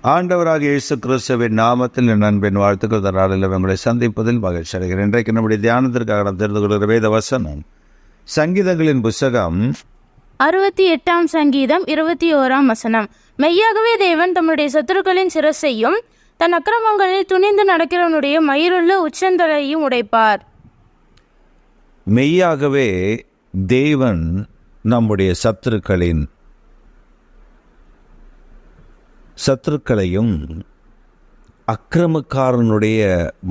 ஆண்டவராக இயேசு கிறிஸ்துவின் நாமத்தில் என் அன்பின் வாழ்த்துக்கள் தராளில் உங்களை சந்திப்பதில் மகிழ்ச்சி அடைகிறேன். இன்றைக்கு நம்முடைய தியானத்திற்காக நாம் தெரிந்து கொள்கிற வேத வசனம் சங்கீதங்களின் புஸ்தகம் 68 சங்கீதம் 21 வசனம். மெய்யாகவே தேவன் தம்முடைய சத்துருக்களின் சிரசையும் தன் அக்கிரமங்களில் துணிந்து நடக்கிறவனுடைய மயிருள்ள உச்சந்தலையும் உடைப்பார். மெய்யாகவே தேவன் நம்முடைய சத்துருக்களையும் அக்கிரமக்காரனுடைய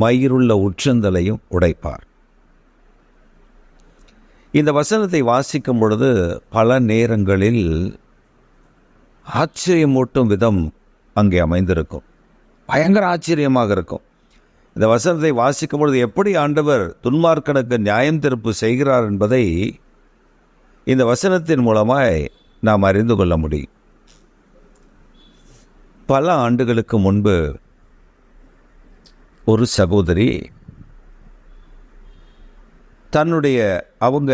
மயிருள்ள உச்சந்தலையும் உடைப்பார். இந்த வசனத்தை வாசிக்கும் பொழுது பல நேரங்களில் ஆச்சரியமூட்டும் விதம் அங்கே அமைந்திருக்கும். பயங்கர ஆச்சரியமாக இருக்கும். இந்த வசனத்தை வாசிக்கும் பொழுது எப்படி ஆண்டவர் துன்மார்க்கனுக்கு நியாயம் தீர்ப்பு செய்கிறார் என்பதை இந்த வசனத்தின் மூலமாய் நாம் அறிந்து கொள்ள முடியும். பல ஆண்டுகளுக்கு முன்பு ஒரு சகோதரி அவங்க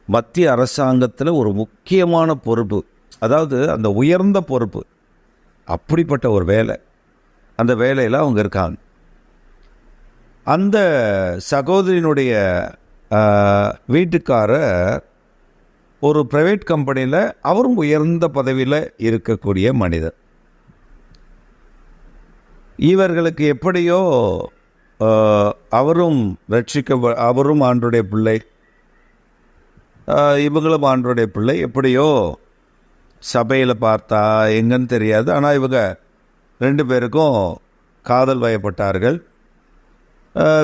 மத்திய அரசாங்கத்தில் ஒரு முக்கியமான பொறுப்பு, அதாவது அந்த உயர்ந்த பொறுப்பு, அப்படிப்பட்ட ஒரு வேலை, அந்த வேலையில் அவங்க இருக்காங்க. அந்த சகோதரியினுடைய வீட்டுக்காரர் ஒரு பிரைவேட் கம்பெனியில் அவரும் உயர்ந்த பதவியில் இருக்கக்கூடிய மனிதர். இவர்களுக்கு எப்படியோ அவரும் ஆண்டவருடைய பிள்ளை, இவங்களும் ஆண்டவருடைய பிள்ளை. எப்படியோ சபையில் பார்த்தா எங்கன்னு தெரியாது, ஆனால் இவங்க 2 பேருக்கும் காதல் வயப்பட்டார்கள்.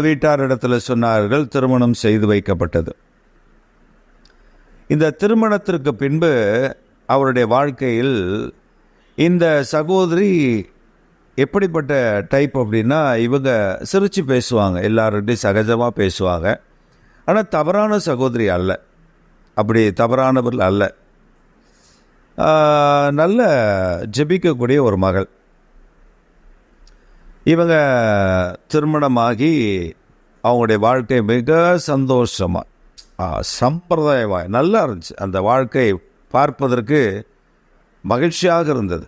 வீட்டாரிடத்தில் சொன்னார்கள், திருமணம் செய்து வைக்கப்பட்டது. இந்த திருமணத்திற்கு பின்பு அவருடைய வாழ்க்கையில் இந்த சகோதரி எப்படிப்பட்ட டைப் அப்படின்னா, இவங்க சிரித்து பேசுவாங்க, எல்லார்கிட்டையும் சகஜமாக பேசுவாங்க. ஆனால் தவறான சகோதரி அல்ல, அப்படி தவறானவர்கள் அல்ல. நல்ல ஜெபிக்கக்கூடிய ஒரு மகள். இவங்க திருமணமாகி அவங்களுடைய வாழ்க்கை மிக சந்தோஷமாக சம்பிரதாயமாக நல்லா இருந்துச்சு. அந்த வாழ்க்கை பார்ப்பதற்கு மகிழ்ச்சியாக இருந்தது.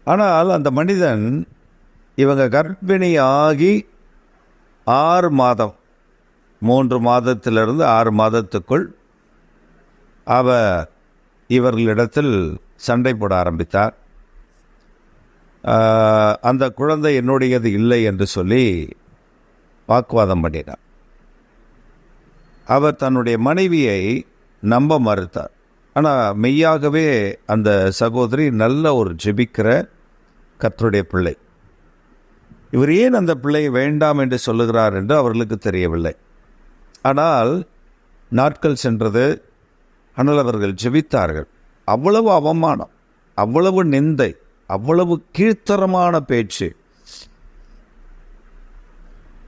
ஆனால் அந்த மனிதன் இவங்க கர்ப்பிணியாகி 6 மாதம், 3 மாதத்திலிருந்து 6 மாதத்துக்குள் இவர்களிடத்தில் சண்டை போட ஆரம்பித்தார். அந்த குழந்தை என்னுடையது இல்லை என்று சொல்லி வாக்குவாதம் பண்ணினார். அவர் தன்னுடைய மனைவியை நம்ப மறுத்தார். ஆனால் மெய்யாகவே அந்த சகோதரி நல்ல ஒரு ஜெபிக்கிற கர்த்தருடைய பிள்ளை. இவர் ஏன் அந்த பிள்ளையை வேண்டாம் என்று சொல்லுகிறார் என்று அவர்களுக்கு தெரியவில்லை. ஆனால் நாட்கள் சென்றது. ஆனால் அவர்கள் ஜெபித்தார்கள். அவ்வளவு அவமானம், அவ்வளவு நிந்தை, அவ்வளவு கீழ்த்தரமான பேச்சு.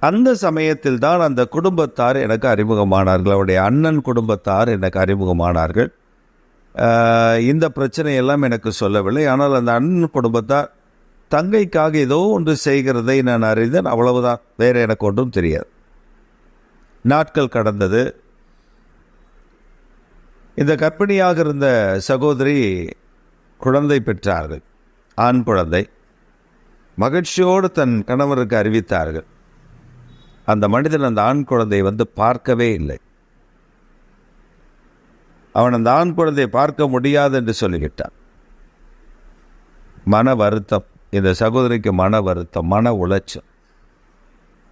அந்த சமயத்தில் தான் அந்த குடும்பத்தார் எனக்கு அறிமுகமானார்கள். அவருடைய அண்ணன் குடும்பத்தார் எனக்கு அறிமுகமானார்கள். இந்த பிரச்சனையெல்லாம் எனக்கு சொல்லவில்லை. ஆனால் அந்த அண்ணன் குடும்பத்தார் தங்கைக்காக ஏதோ ஒன்று செய்கிறதை நான் அறிந்தேன், அவ்வளவுதான். வேறு எனக்கு ஒன்றும் தெரியாது. நாட்கள் கடந்தது. இந்த கர்ப்பிணியாக இருந்த சகோதரி குழந்தை பெற்றார்கள், ஆண் குழந்தை. மகிழ்ச்சியோடு தன் கணவருக்கு அறிவித்தார்கள். அந்த மனிதன் அந்த ஆண் குழந்தையை பார்க்கவே இல்லை. அவன் அந்த ஆண் குழந்தையை பார்க்க முடியாது என்று சொல்லிவிட்டான். மன வருத்தம், இந்த சகோதரிக்கு மன வருத்தம், மன உளைச்சல்.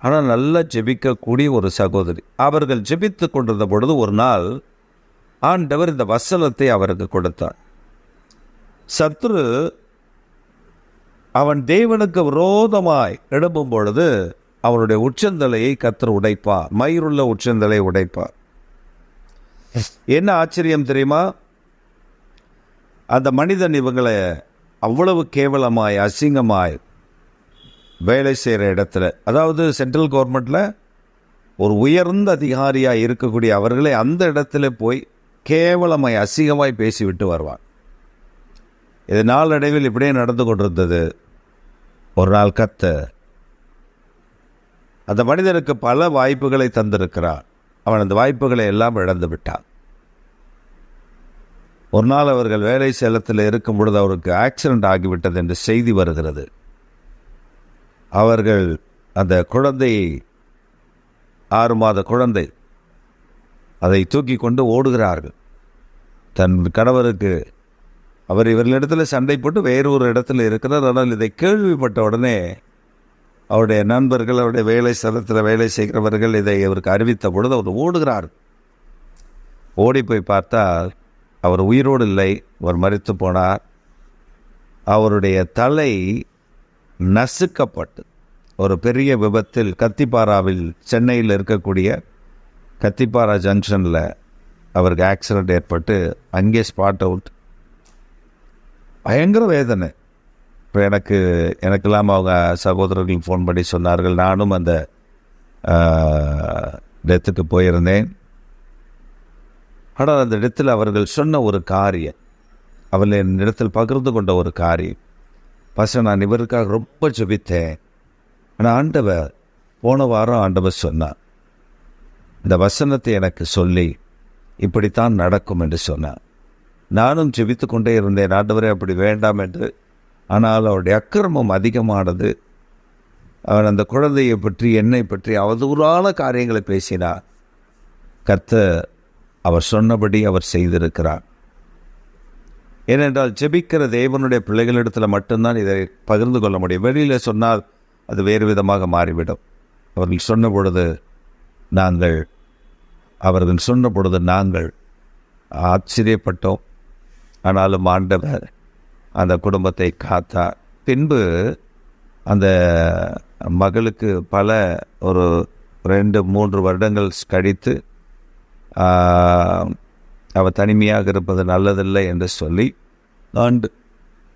ஆனால் நல்லா ஜெபிக்கக்கூடிய ஒரு சகோதரி. அவர்கள் ஜெபித்து கொண்டிருந்த பொழுது ஒரு நாள் ஆண்டவர் இந்த வசனத்தை அவருக்கு கொடுத்தார். சத்துரு அவன் தேவனுக்கு விரோதமாய் எழும்பும் பொழுது அவனுடைய உச்சந்தலையை கர்த்தர் உடைப்பார், மயிருள்ள உச்சந்தலை உடைப்பார். என்ன ஆச்சரியம் தெரியுமா? அந்த மனிதன் இவங்களை அவ்வளவு கேவலமாய் அசிங்கமாய் வேலை செய்கிற இடத்துல, அதாவது சென்ட்ரல் கவர்மெண்ட்டில் ஒரு உயர்ந்த அதிகாரியாக இருக்கக்கூடிய அவர்களை அந்த இடத்துல போய் கேவலமாய் அசிங்கமாய் பேசிவிட்டு வருவான். இது நாளடைவில் இப்படியே நடந்து கொண்டிருந்தது. ஒரு நாள் கர்த்தர் அந்த மனிதனுக்கு பல வாய்ப்புகளை தந்திருக்கிறார். அவன் அந்த வாய்ப்புகளை எல்லாம் இழந்து விட்டான். ஒரு நாள் அவர்கள் வேலை சேலத்தில் இருக்கும் பொழுது அவருக்கு ஆக்சிடென்ட் ஆகிவிட்டது என்று செய்தி வருகிறது. அவர்கள் அந்த குழந்தை, 6 மாத குழந்தை, அதை தூக்கி கொண்டு ஓடுகிறார்கள். தன் கணவருக்கு, அவர் இவர்களிடத்தில் சண்டை போட்டு வேறொரு இடத்துல இருக்கிறார். ஆனால் இதை கேள்விப்பட்ட உடனே அவருடைய நண்பர்கள், அவருடைய வேலை ஸ்தலத்தில் வேலை செய்கிறவர்கள் இதை அவருக்கு அறிவித்த பொழுது அவர் ஓடுகிறார். ஓடி போய் பார்த்தால் அவர் உயிரோடு இல்லை, அவர் மரித்து போனார். அவருடைய தலை நசுக்கப்பட்டு ஒரு பெரிய விபத்தில் கத்திப்பாராவில், சென்னையில் இருக்கக்கூடிய கத்திப்பாரா ஜங்ஷனில் அவருக்கு ஆக்சிடெண்ட் ஏற்பட்டு அங்கே ஸ்பாட் அவுட். பயங்கர வேதனை. இப்போ எனக்கெல்லாம் அவங்க சகோதரர்கள் ஃபோன் பண்ணி சொன்னார்கள். நானும் அந்த டெத்துக்கு போயிருந்தேன். ஆனால் அந்த இடத்தில் அவர்கள் சொன்ன ஒரு காரியம், அவர்கள் என் இடத்தில் பகிர்ந்து கொண்ட ஒரு காரியம், நான் இவருக்காக ரொம்ப ஜெபித்தேன். ஆனால் ஆண்டவர், போன வாரம் ஆண்டவர் சொன்னார், இந்த வசனத்தை எனக்கு சொல்லி இப்படித்தான் நடக்கும் என்று சொன்னார். நானும் ஜெபித்து கொண்டே இருந்தேன், ஆண்டவரே அப்படி வேண்டாம் என்று. ஆனால் அவருடைய அக்கிரமம் அதிகமானது. அவன் அந்த குழந்தையை பற்றி, என்னை பற்றி அவதூறான காரியங்களை பேசினார். கர்த்தர் அவர் சொன்னபடி அவர் செய்திருக்கிறார். ஏனென்றால் ஜெபிக்கிற தேவனுடைய பிள்ளைகளிடத்தில் மட்டும்தான் இதை பகிர்ந்து கொள்ள முடியும். வெளியில் சொன்னால் அது வேறு விதமாக மாறிவிடும். அவர்கள் சொன்ன பொழுது நாங்கள் ஆச்சரியப்பட்டோம். ஆனாலும் ஆண்டவர் அந்த குடும்பத்தை காத்தார். பின்பு அந்த மகளுக்கு ஒரு 2-3 வருடங்கள் கழித்து அவள் தனிமையாக இருப்பது நல்லதில்லை என்று சொல்லி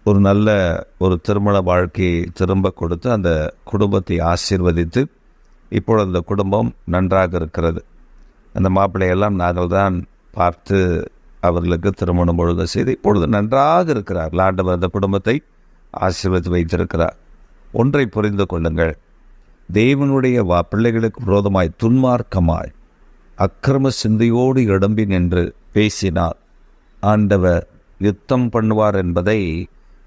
ஒரு நல்ல ஒரு திருமண வாழ்க்கையை திரும்ப கொடுத்து அந்த குடும்பத்தை ஆசீர்வதித்து இப்பொழுது அந்த குடும்பம் நன்றாக இருக்கிறது. அந்த மாப்பிள்ளையெல்லாம் நாங்கள் தான் பார்த்து அவர்களுக்கு திருமணம் ஒழுங்கு செய்து இப்பொழுது நன்றாக இருக்கிறார். ஆண்டவர் அந்த குடும்பத்தை ஆசீர்வதித்து வைத்திருக்கிறார். ஒன்றை புரிந்து கொள்ளுங்கள், தேவனுடைய பிள்ளைகளுக்கு விரோதமாய் துன்மார்க்கமாய் அக்கிரம சிந்தையோடு எழும்பி நின்று பேசினார் ஆண்டவர் யுத்தம் பண்ணுவார் என்பதை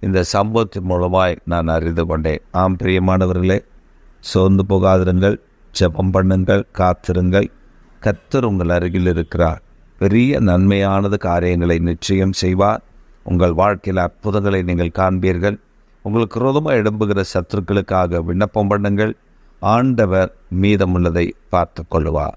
இந்த சம்பவத்தின் மூலமாய் நான் அறிந்து கொண்டேன். ஆம் பிரியமானவர்களே, சோர்ந்து போகாதிருங்கள், ஜெபம் பண்ணுங்கள், காத்திருங்கள். கர்த்தர் உங்கள் அருகில் இருக்கிறார். பெரிய நன்மையானது காரியங்களை நிச்சயம் செய்வார். உங்கள் வாழ்க்கையில் அற்புதங்களை நீங்கள் காண்பீர்கள். உங்களுக்கு விரோதமாக எழும்புகிற சத்துருக்களுக்காக விண்ணப்பம் பண்ணுங்கள். ஆண்டவர் மீதமுள்ளதை பார்த்து கொள்ளுவார்.